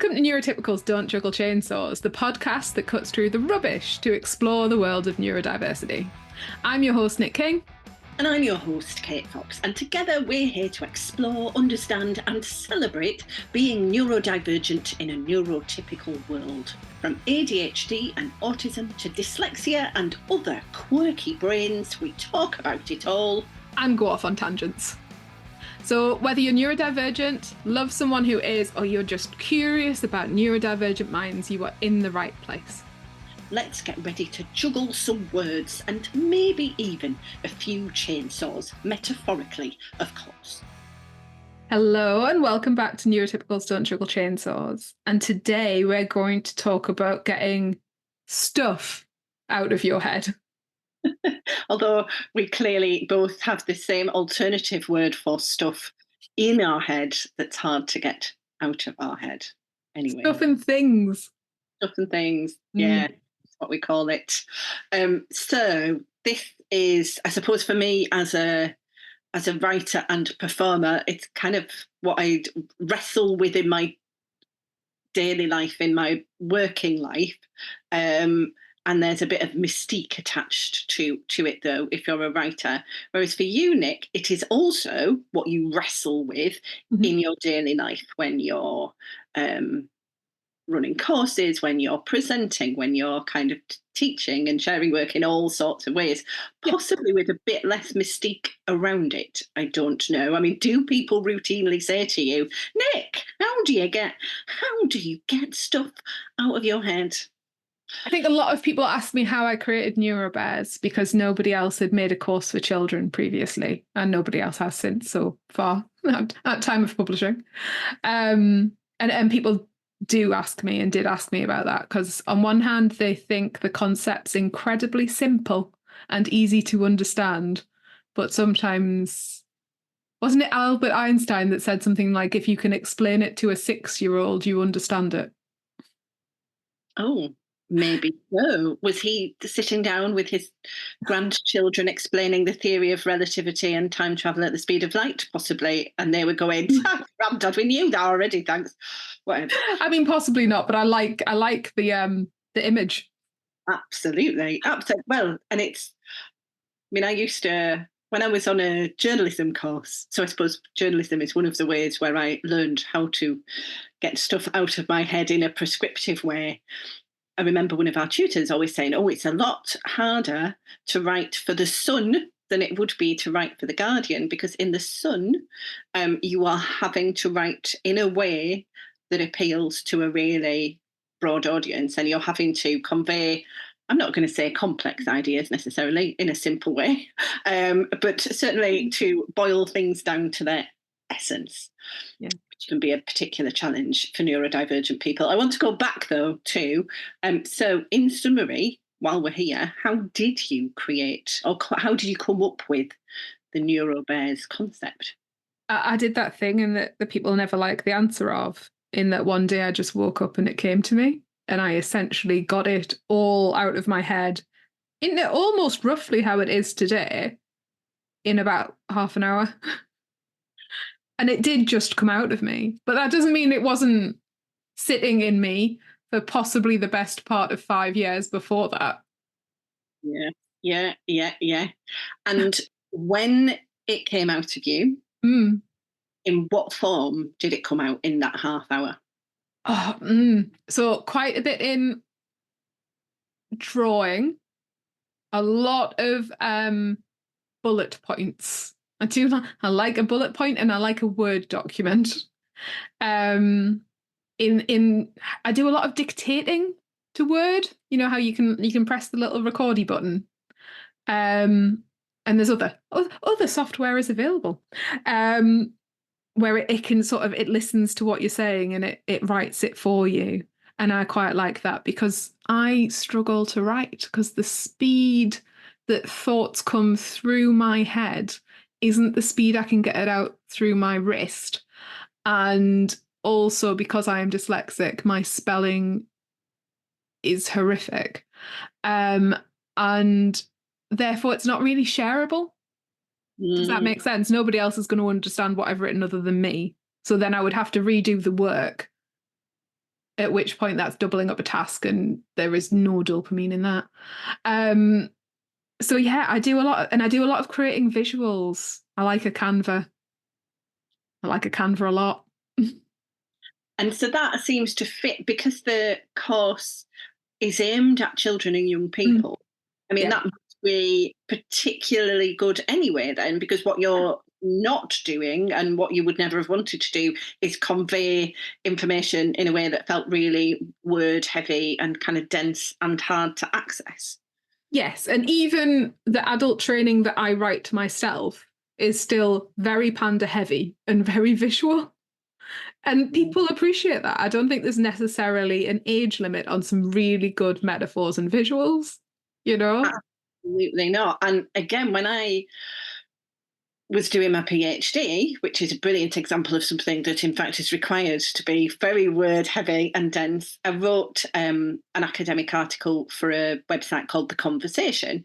Welcome to Neurotypicals Don't Juggle Chainsaws, the podcast that cuts through the rubbish to explore the world of neurodiversity. I'm your host, Nic King. And I'm your host, Kate Fox. And together we're here to explore, understand and celebrate being neurodivergent in a neurotypical world. From ADHD and autism to dyslexia and other quirky brains, we talk about it all. And go off on tangents. So whether you're neurodivergent, love someone who is, or you're just curious about neurodivergent minds, you are in the right place. Let's get ready to juggle some words and maybe even a few chainsaws, metaphorically, of course. Hello and welcome back to Neurotypicals Don't Juggle Chainsaws. And today we're going to talk about getting stuff out of your head. Although we clearly both have the same alternative word for stuff in our head that's hard to get out of our head. Anyway. Stuff and things. Stuff and things, yeah, that's what we call it. So this is, I suppose for me as a writer and performer, it's kind of what I wrestle with in my daily life, in my working life. And there's a bit of mystique attached to it, though, if you're a writer. Whereas for you, Nic, it is also what you wrestle with in your daily life when you're running courses, when you're presenting, when you're kind of teaching and sharing work in all sorts of ways, possibly with a bit less mystique around it. I don't know. I mean, do people routinely say to you, Nic, how do you get stuff out of your head? I think a lot of people ask me how I created Neurobears because nobody else had made a course for children previously, and nobody else has since so far at time of publishing. And people do ask me and did ask me about that because on one hand, they think the concept's incredibly simple and easy to understand, but sometimes, wasn't it Albert Einstein that said something like, if you can explain it to a 6-year-old, you understand it? Oh, maybe so. Was he sitting down with his grandchildren explaining the theory of relativity and time travel at the speed of light, possibly? And they were going, Granddad, we knew that already, thanks. Whatever. I mean, possibly not, but I like the image. Absolutely. Well, and it's, I mean, I used to, when I was on a journalism course, so I suppose journalism is one of the ways where I learned how to get stuff out of my head in a prescriptive way. I remember one of our tutors always saying, it's a lot harder to write for The Sun than it would be to write for The Guardian, because in The Sun, you are having to write in a way that appeals to a really broad audience, and you're having to convey, I'm not going to say complex ideas necessarily in a simple way, but certainly to boil things down to their essence. Yeah. Which can be a particular challenge for neurodivergent people. I want to go back though to, so in summary, while we're here, how did you create, or how did you come up with the Neurobears concept? I did that thing and that the people never like the answer of, in that one day I just woke up and it came to me and I essentially got it all out of my head in almost roughly how it is today in about half an hour. And it did just come out of me. But that doesn't mean it wasn't sitting in me for possibly the best part of 5 years before that. Yeah. And when it came out of you, in what form did it come out in that half hour? So quite a bit in drawing, a lot of bullet points. I like a bullet point and I like a Word document. I do a lot of dictating to Word. You know how you can press the little recordy button. And there's other software is available. Where it can it listens to what you're saying and it writes it for you. And I quite like that because I struggle to write because the speed that thoughts come through my head isn't the speed I can get it out through my wrist. And also because I am dyslexic, my spelling is horrific. And therefore it's not really shareable. Does that make sense? Nobody else is going to understand what I've written other than me. So then I would have to redo the work at which point that's doubling up a task and there is no dopamine in that. So yeah, I do a lot, and I do a lot of creating visuals. I like a Canva a lot. And so that seems to fit because the course is aimed at children and young people. I mean, Yeah. that must be particularly good anyway, then, because what you're not doing and what you would never have wanted to do is convey information in a way that felt really word heavy and kind of dense and hard to access. Yes, and even the adult training that I write to myself is still very panda heavy and very visual. And people appreciate that. I don't think there's necessarily an age limit on some really good metaphors and visuals, you know? Absolutely not. And again, when I was doing my PhD, which is a brilliant example of something that in fact is required to be very word heavy and dense, I wrote an academic article for a website called The Conversation,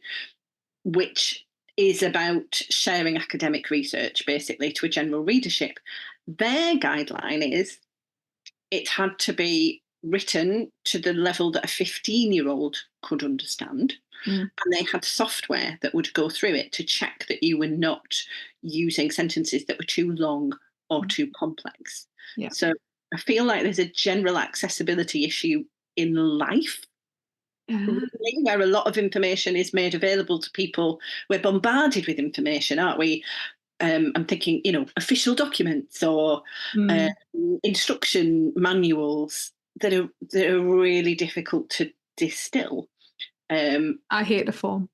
which is about sharing academic research basically to a general readership. Their guideline is it had to be written to the level that a 15-year-old could understand. And they had software that would go through it to check that you were not using sentences that were too long or too complex. Yeah. So I feel like there's a general accessibility issue in life, really, where a lot of information is made available to people. We're bombarded with information, aren't we? I'm thinking, official documents or instruction manuals that are really difficult to distill. I hate the form.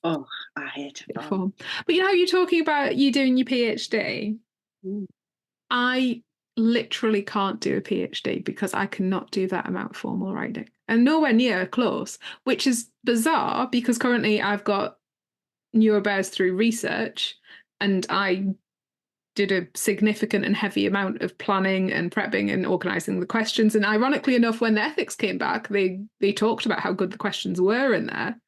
Oh, I hate The form. But you know how you're talking about you doing your PhD? I literally can't do a PhD because I cannot do that amount of formal writing. And nowhere near close, which is bizarre because currently I've got neurobears through research and I did a significant and heavy amount of planning and prepping and organising the questions. And ironically enough, when the ethics came back, they talked about how good the questions were in there.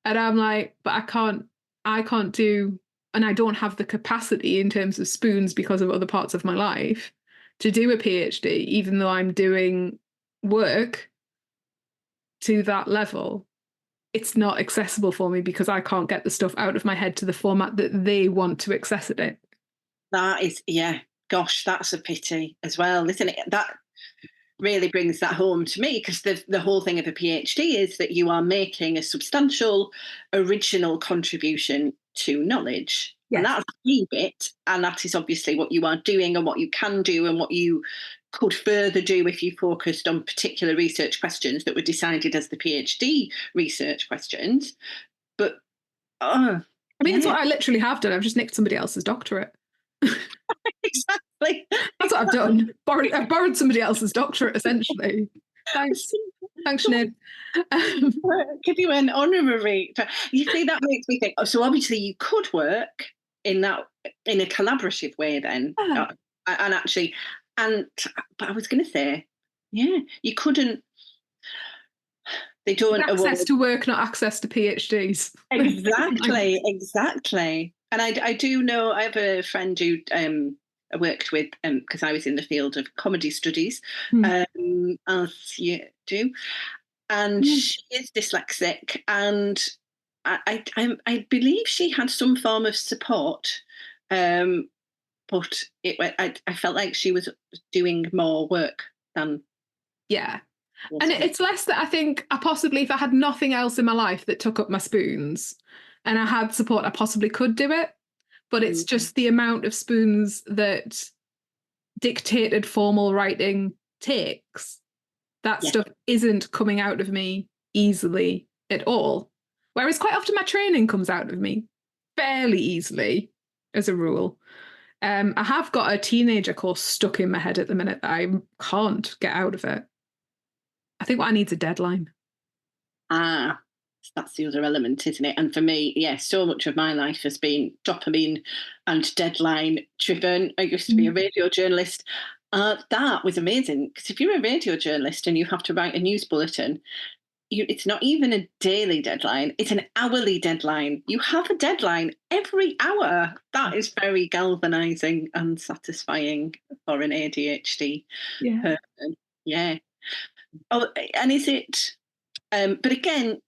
And I'm like, but I can't do, and I don't have the capacity in terms of spoons because of other parts of my life to do a PhD, even though I'm doing work to that level. It's not accessible for me because I can't get the stuff out of my head to the format that they want to access it in. That is, yeah, gosh, that's a pity as well, isn't it? That really brings that home to me because the whole thing of a PhD is that you are making a substantial original contribution to knowledge. Yes. And that's a key bit. And that is obviously what you are doing and what you can do and what you could further do if you focused on particular research questions that were decided as the PhD research questions. But, I mean, it's what I literally have done. I've just nicked somebody else's doctorate. Exactly. That's what I've done. I've borrowed somebody else's doctorate, essentially. Thanks, Sinead. Give you an honorary. You see, that makes me think. So obviously, you could work in a collaborative way then, but I was going to say, yeah, you couldn't. They don't access to work, not access to PhDs. Exactly. And I do know. I have a friend who I worked with because I was in the field of comedy studies, as you do, and she is dyslexic, and I believe she had some form of support, but I felt like she was doing more work than and it's less that I think if I had nothing else in my life that took up my spoons and I had support, I possibly could do it. But it's just the amount of spoons that dictated formal writing takes. That stuff isn't coming out of me easily at all. Whereas quite often my training comes out of me fairly easily, as a rule. I have got a teenager course stuck in my head at the minute that I can't get out of it. I think what I need is a deadline. That's the other element, isn't it? And for me, so much of my life has been dopamine and deadline driven. I used to be a radio journalist. That was amazing because if you're a radio journalist and you have to write a news bulletin, it's not even a daily deadline, it's an hourly deadline. You have a deadline every hour. That is very galvanizing and satisfying for an ADHD person. Yeah. Oh, and is it? But again,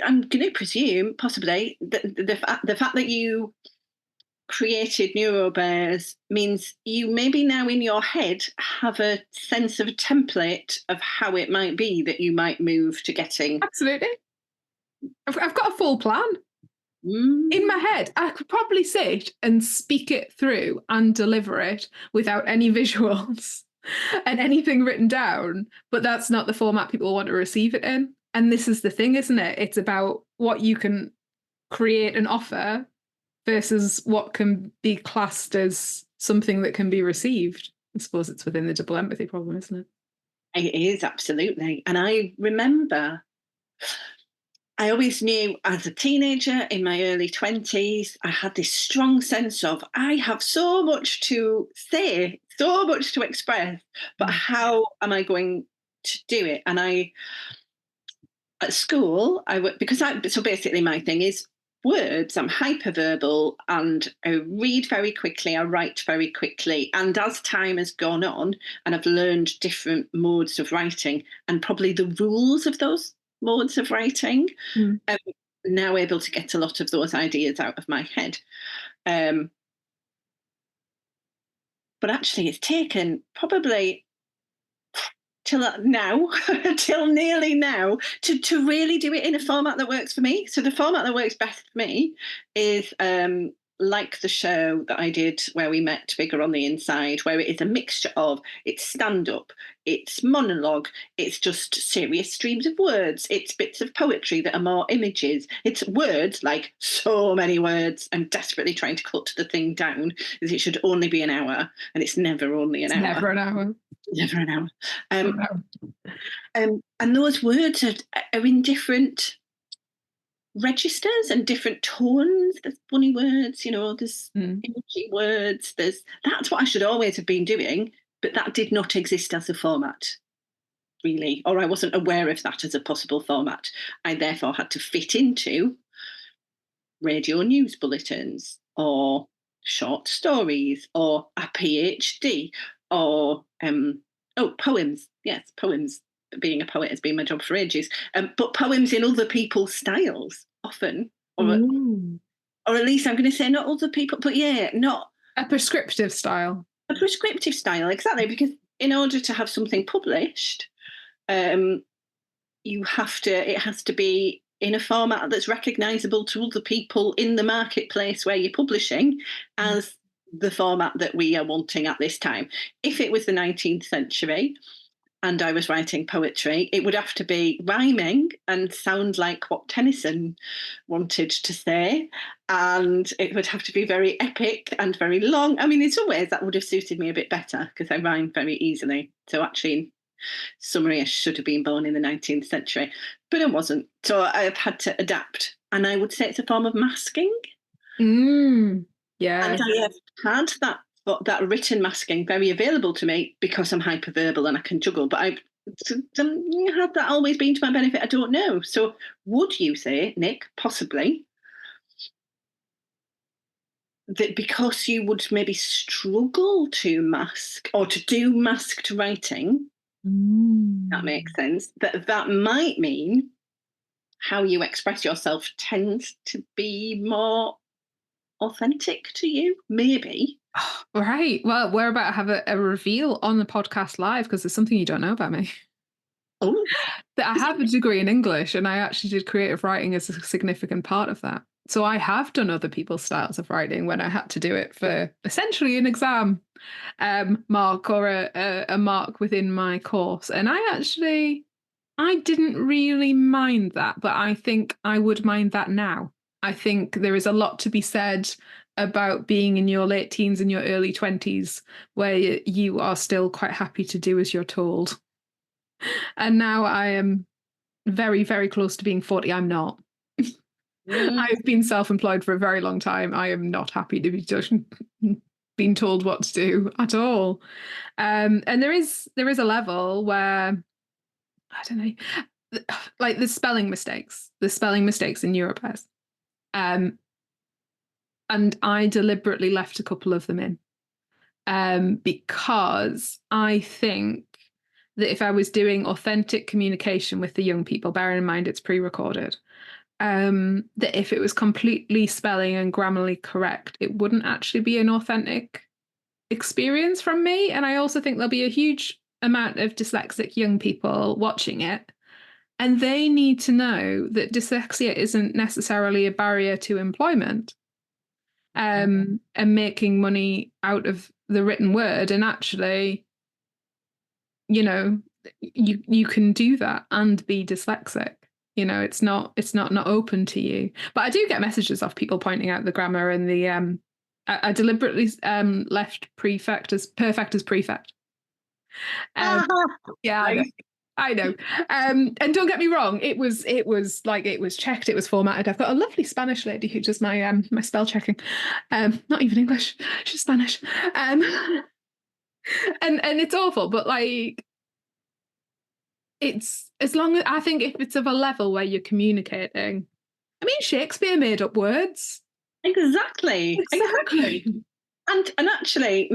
I'm going to presume possibly that the fact that you created neurobears means you maybe now in your head have a sense of a template of how it might be that you might move to getting. Absolutely. I've got a full plan. In my head, I could probably sit and speak it through and deliver it without any visuals and anything written down, but that's not the format people want to receive it in. And this is the thing, isn't it? It's about what you can create and offer versus what can be classed as something that can be received. I suppose it's within the double empathy problem, isn't it? It is, absolutely. And I remember I always knew as a teenager in my early 20s, I had this strong sense of I have so much to say, so much to express, but how am I going to do it? And at school, so basically my thing is words. I'm hyperverbal and I read very quickly, I write very quickly. And as time has gone on and I've learned different modes of writing and probably the rules of those modes of writing, I'm now able to get a lot of those ideas out of my head. But actually, it's taken probably till now, till nearly now, to really do it in a format that works for me. So the format that works best for me is like the show that I did where we met Bigger on the Inside, where it is a mixture of it's stand-up, it's monologue, it's just serious streams of words, it's bits of poetry that are more images, it's words, like so many words. I'm desperately trying to cut the thing down because it should only be an hour, and it's never only an hour. Never an hour. Never an hour. And those words are in different registers and different tones. There's funny words, there's imagy words. That's what I should always have been doing, but that did not exist as a format, really, or I wasn't aware of that as a possible format. I therefore had to fit into radio news bulletins or short stories or a PhD or poems. Yes, poems. Being a poet has been my job for ages. But poems in other people's styles often, or at least I'm going to say not other people, but not a prescriptive style. A prescriptive style, exactly, because in order to have something published, it has to be in a format that's recognisable to other people in the marketplace where you're publishing as the format that we are wanting at this time. If it was the 19th century and I was writing poetry, it would have to be rhyming and sound like what Tennyson wanted to say. And it would have to be very epic and very long. I mean, in some ways that would have suited me a bit better because I rhyme very easily. So actually, in summary, I should have been born in the 19th century, but I wasn't. So I've had to adapt. And I would say it's a form of masking. Yeah. And I have had that written masking very available to me because I'm hyperverbal and I can juggle. But had that always been to my benefit? I don't know. So would you say, Nic, possibly, that because you would maybe struggle to mask or to do masked writing, that makes sense, that might mean how you express yourself tends to be more authentic to you, maybe. Right. Well, we're about to have a reveal on the podcast live because there's something you don't know about me. Oh. That I have a degree in English and I actually did creative writing as a significant part of that. So I have done other people's styles of writing when I had to do it for essentially an exam mark or a mark within my course. And I didn't really mind that, but I think I would mind that now. I think there is a lot to be said about being in your late teens and your early 20s where you are still quite happy to do as you're told. And now I am very, very close to being 40. I'm not. I've been self-employed for a very long time. I am not happy to be being told what to do at all. And there is a level where, I don't know, like the spelling mistakes in Europass. And I deliberately left a couple of them in because I think that if I was doing authentic communication with the young people, bearing in mind it's pre-recorded, that if it was completely spelling and grammarly correct, it wouldn't actually be an authentic experience from me. And I also think there'll be a huge amount of dyslexic young people watching it, and they need to know that dyslexia isn't necessarily a barrier to employment, and making money out of the written word. And actually, you know, you can do that and be dyslexic. You know, it's not not open to you. But I do get messages of people pointing out the grammar and the I deliberately left prefect as perfect as prefect. Yeah, I know. And don't get me wrong, it was checked, it was formatted. I've got a lovely Spanish lady who does my my spell checking. Not even English, she's Spanish. And it's awful, but like, it's, as long as, I think if it's of a level where you're communicating, I mean, Shakespeare made up words. Exactly. And actually, a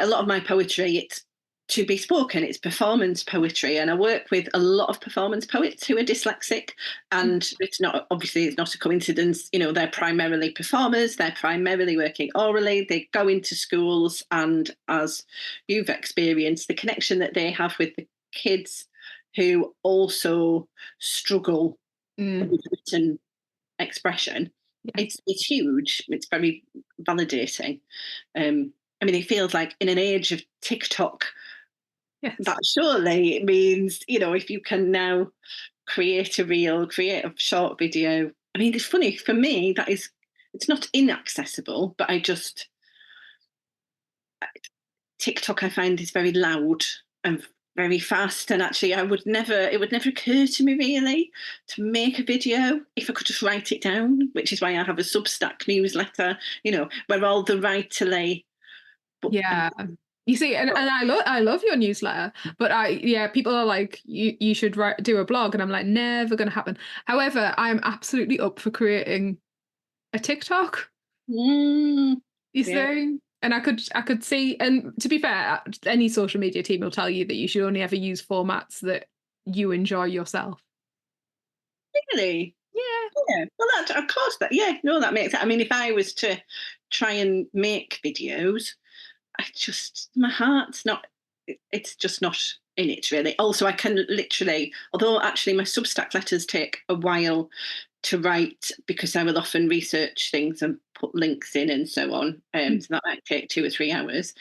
lot of my poetry, it's to be spoken, it's performance poetry, and I work with a lot of performance poets who are dyslexic, and it's not a coincidence. You know, they're primarily performers, they're primarily working orally, they go into schools, and as you've experienced, the connection that they have with the kids who also struggle with written expression, it's huge. It's very validating. I mean, it feels like in an age of TikTok, that surely means, you know, if you can now create a reel, create a short video. I mean, it's funny for me, it's not inaccessible, but TikTok I find is very loud and very fast, and actually it would never occur to me really to make a video if I could just write it down, which is why I have a Substack newsletter, you know, where all the writerly. You see, and I love your newsletter, but people are like, you should do a blog, and I'm like, never going to happen. However, I'm absolutely up for creating a TikTok. You see? And I could see, and to be fair, any social media team will tell you that you should only ever use formats that you enjoy yourself. Really? Yeah. Well, that, of course, that makes sense. I mean, if I was to try and make videos, my heart's not, it's just not in it really. Also, I can literally, although actually my Substack letters take a while to write because I will often research things and put links in and so on. So that might take 2 or 3 hours.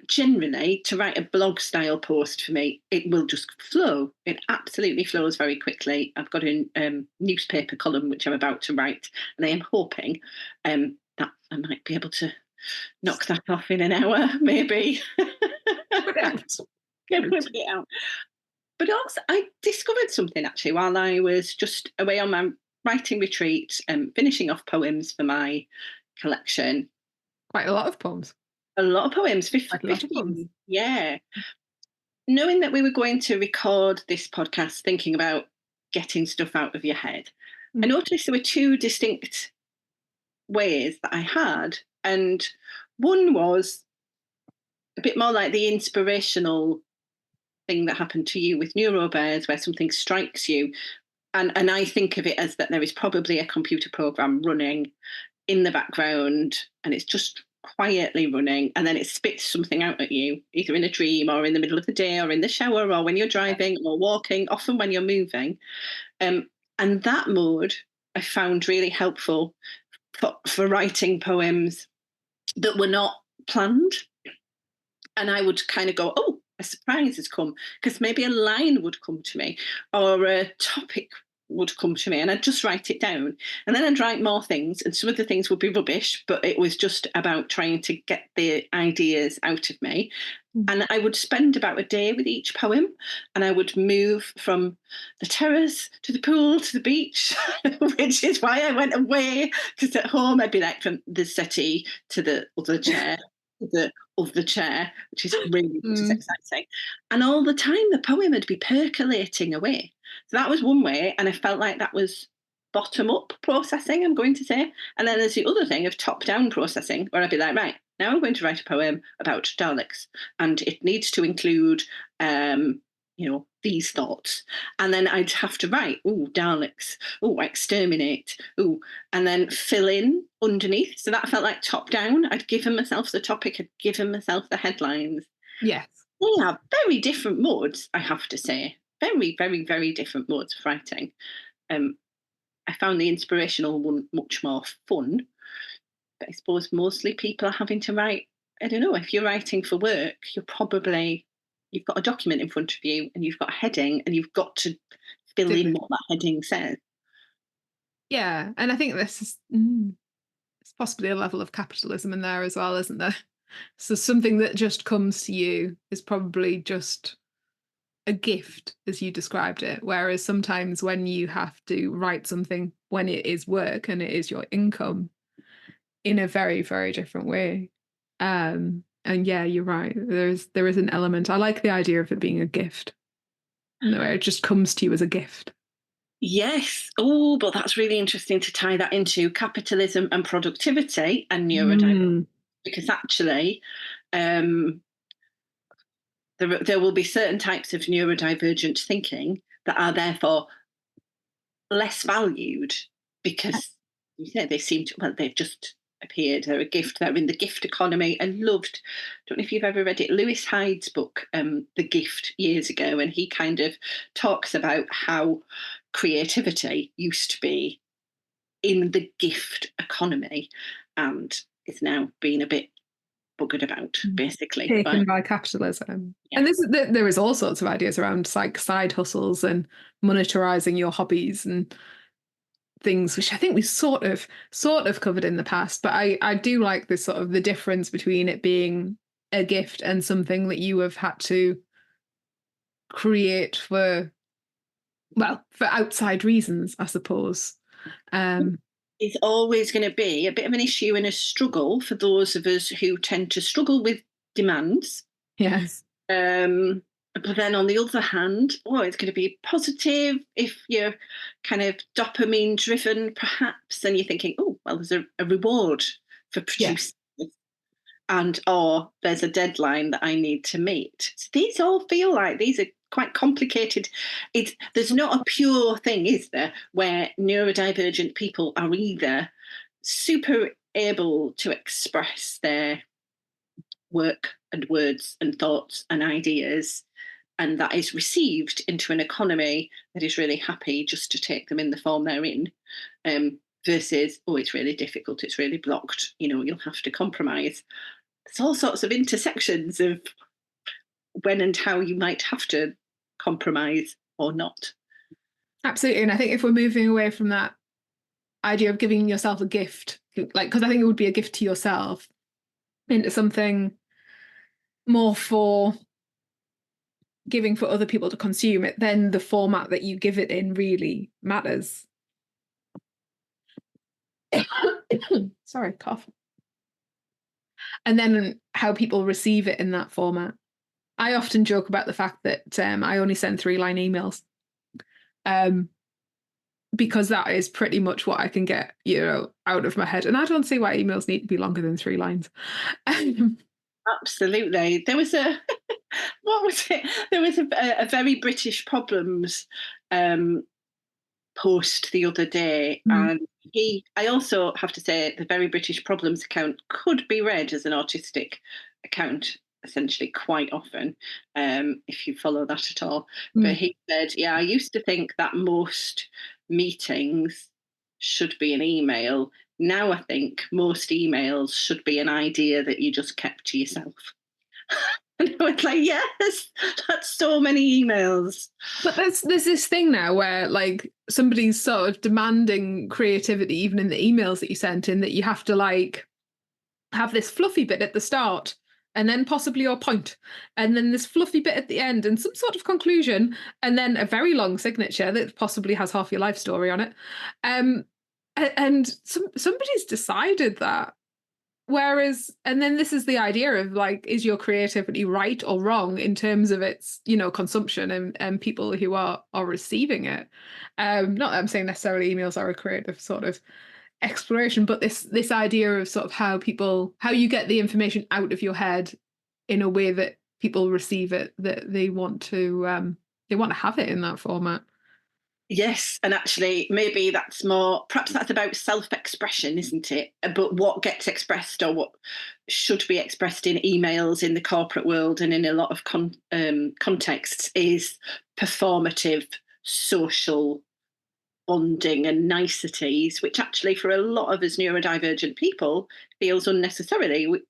Generally, to write a blog style post for me, it will just flow. It absolutely flows very quickly. I've got a newspaper column which I'm about to write, and I am hoping that I might be able to knock that off in an hour, maybe. Get it out. But also, I discovered something actually while I was just away on my writing retreat, finishing off poems for my collection. Quite a lot of poems. A lot of poems, 15. Yeah. Knowing that we were going to record this podcast, thinking about getting stuff out of your head, I noticed there were 2 distinct ways that I had. And one was a bit more like the inspirational thing that happened to you with Neurobears, where something strikes you. And I think of it as that there is probably a computer program running in the background, and it's just quietly running, and then it spits something out at you, either in a dream or in the middle of the day or in the shower or when you're driving or walking, often when you're moving. And that mode I found really helpful for writing poems that were not planned. And I would kind of go, oh, a surprise has come, because maybe a line would come to me or a topic would come to me, and I'd just write it down. And then I'd write more things, and some of the things would be rubbish, but it was just about trying to get the ideas out of me. And I would spend about a day with each poem, and I would move from the terrace to the pool to the beach, which is why I went away, because at home I'd be like from the settee to the other chair, of the chair, which is really exciting. And all the time the poem would be percolating away. So that was one way, and I felt like that was bottom up processing, I'm going to say. And then there's the other thing of top down processing, where I'd be like, right, now I'm going to write a poem about Daleks, and it needs to include, these thoughts. And then I'd have to write, oh, Daleks, oh, exterminate, oh, and then fill in underneath. So that felt like top down. I'd given myself the topic, I'd given myself the headlines. Yes. They have very different modes, I have to say. Very, very, very different modes of writing. I found the inspirational one much more fun. But I suppose mostly people are having to write, I don't know, if you're writing for work, you've got a document in front of you and you've got a heading and you've got to fill in what that heading says. Yeah. And I think this is it's possibly a level of capitalism in there as well, isn't there? So something that just comes to you is probably just a gift, as you described it. Whereas sometimes when you have to write something when it is work and it is your income, in a very, very different way. And yeah, you're right. There is an element. I like the idea of it being a gift. Where it just comes to you as a gift. Yes. Oh, but that's really interesting to tie that into capitalism and productivity and neurodivergent. Because actually, there will be certain types of neurodivergent thinking that are therefore less valued because they seem to, well, they've just appeared. They're a gift. They're in the gift economy. I loved, don't know if you've ever read it, Lewis Hyde's book, The Gift, years ago, and he kind of talks about how creativity used to be in the gift economy and is now being a bit buggered about, basically. Taken by capitalism. Yeah. And there is all sorts of ideas around like side hustles and monetizing your hobbies and things, which I think we sort of covered in the past. But I do like this sort of the difference between it being a gift and something that you have had to create for outside reasons, I suppose. It's always going to be a bit of an issue and a struggle for those of us who tend to struggle with demands. Yes. But then on the other hand, it's going to be positive if you're kind of dopamine driven, perhaps, and you're thinking, there's a reward for producing this. Or there's a deadline that I need to meet. So these all feel like these are quite complicated. There's not a pure thing, is there, where neurodivergent people are either super able to express their work and words and thoughts and ideas, and that is received into an economy that is really happy just to take them in the form they're in, versus, it's really difficult, it's really blocked, you'll have to compromise. There's all sorts of intersections of when and how you might have to compromise or not. Absolutely. And I think if we're moving away from that idea of giving yourself a gift, because I think it would be a gift to yourself, into something more for giving for other people to consume it, then the format that you give it in really matters. Sorry, cough. And then how people receive it in that format. I often joke about the fact that I only send 3-line emails, because that is pretty much what I can get, out of my head. And I don't see why emails need to be longer than 3 lines. Absolutely. There was what was it? There was a very British Problems post the other day, and I also have to say the Very British Problems account could be read as an autistic account, essentially, quite often, if you follow that at all. But he said, I used to think that most meetings should be an email. Now I think most emails should be an idea that you just kept to yourself. And I was like, yes, that's so many emails. But there's this thing now where like somebody's sort of demanding creativity even in the emails that you sent in, that you have to have this fluffy bit at the start and then possibly your point, and then this fluffy bit at the end and some sort of conclusion, and then a very long signature that possibly has half your life story on it. And somebody's decided that. Whereas, and then this is the idea of is your creativity right or wrong in terms of its, consumption and people who are receiving it. Not that I'm saying necessarily emails are a creative sort of exploration, but this idea of sort of how you get the information out of your head in a way that people receive it, that they want to have it in that format. Yes, and actually, maybe perhaps that's about self-expression, isn't it? But what gets expressed, or what should be expressed in emails in the corporate world and in a lot of contexts, is performative social bonding and niceties, which actually for a lot of us neurodivergent people feels unnecessary. We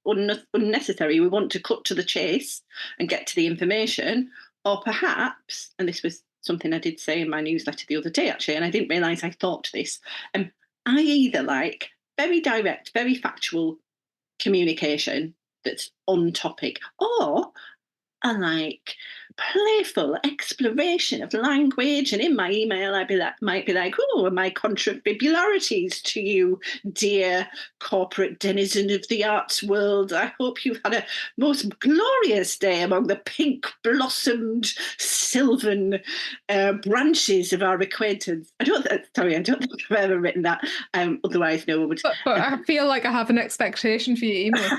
want to cut to the chase and get to the information, or perhaps, and this was something I did say in my newsletter the other day, actually, and I didn't realise I thought this. I either like very direct, very factual communication that's on topic, or I like playful exploration of language. And in my email, might be like, oh, my contribularities to you, dear corporate denizen of the arts world. I hope you've had a most glorious day among the pink blossomed sylvan branches of our acquaintance. I don't think I've ever written that. Otherwise, no one would. But I feel like I have an expectation for your email.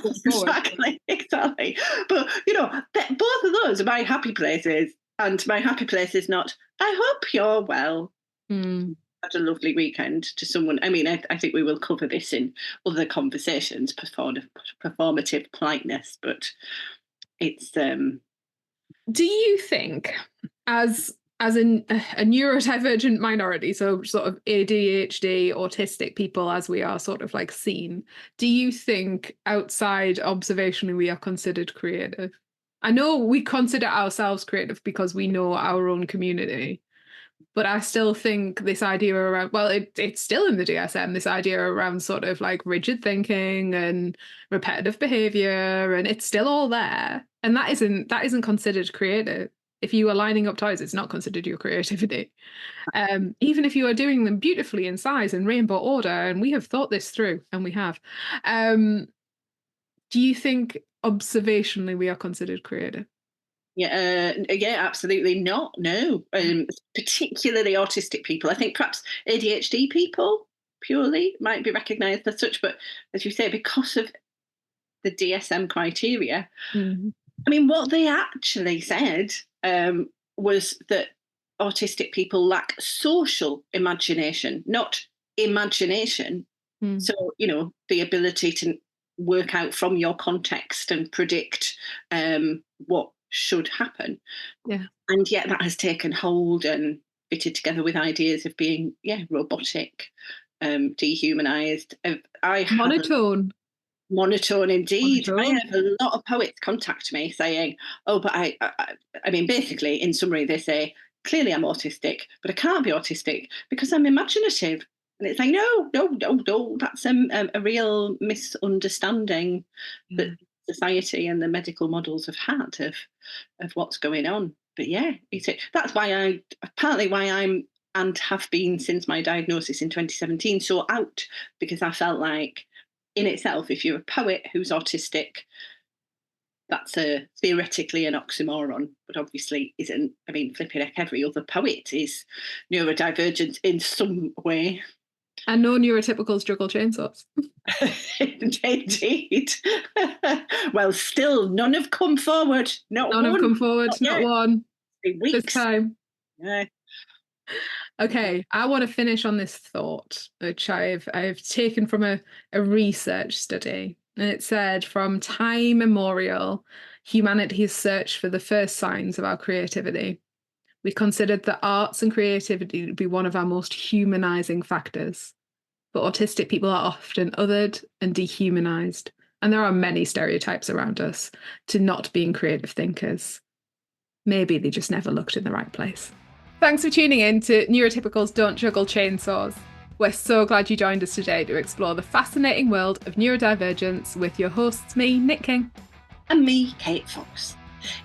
Exactly. But both of those are my happy places, and my happy place is not, I hope you're well. Had a lovely weekend to someone. I mean, I think we will cover this in other conversations, performative politeness, but it's do you think, as a neurodivergent minority, so sort of ADHD, autistic people, as we are sort of like seen, do you think outside observationally we are considered creative? I know we consider ourselves creative because we know our own community, but I still think this idea around, well, it's still in the DSM, this idea around sort of like rigid thinking and repetitive behavior, and it's still all there. And that isn't considered creative. If you are lining up toys, it's not considered your creativity. Even if you are doing them beautifully in size and rainbow order, and we have thought this through, and we have. Do you think observationally we are considered creative? Yeah, absolutely not. No, particularly autistic people. I think perhaps ADHD people purely might be recognised as such, but as you say, because of the DSM criteria, I mean, what they actually said was that autistic people lack social imagination, not imagination. So, the ability to work out from your context and predict what should happen. Yeah. And yet that has taken hold and fitted together with ideas of being, robotic, dehumanized. Monotone indeed. Monotone. I have a lot of poets contact me saying, oh, but I mean, basically, in summary, they say, clearly I'm autistic, but I can't be autistic because I'm imaginative. And it's like, no, that's a real misunderstanding that society and the medical models have had of what's going on. But yeah, that's partly why I'm, and have been since my diagnosis in 2017, so out, because I felt like in itself, if you're a poet who's autistic, that's theoretically an oxymoron, but obviously isn't. I mean, flipping heck, every other poet is neurodivergent in some way. And no neurotypicals juggle chainsaws. Indeed. Well, still, none have come forward. Not one. Weeks. This time. Yeah. Okay, I want to finish on this thought, which I've taken from a research study. And it said, from time immemorial, humanity has searched for the first signs of our creativity. We considered that arts and creativity to be one of our most humanizing factors. But autistic people are often othered and dehumanized. And there are many stereotypes around us to not being creative thinkers. Maybe they just never looked in the right place. Thanks for tuning in to Neurotypicals Don't Juggle Chainsaws. We're so glad you joined us today to explore the fascinating world of neurodivergence with your hosts, me, Nic King. And me, Kate Fox.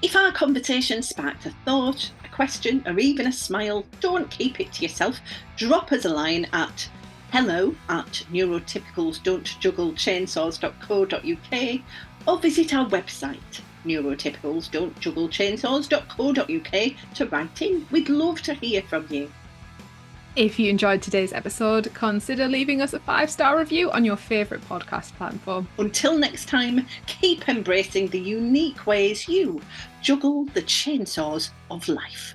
If our conversation sparked a thought, a question, or even a smile, don't keep it to yourself. Drop us a line at hello@neurotypicalsdon'tjugglechainsaws.co.uk or visit our website, neurotypicalsdon'tjugglechainsaws.co.uk, to write in. We'd love to hear from you. If you enjoyed today's episode, consider leaving us a 5-star review on your favourite podcast platform. Until next time, keep embracing the unique ways you juggle the chainsaws of life.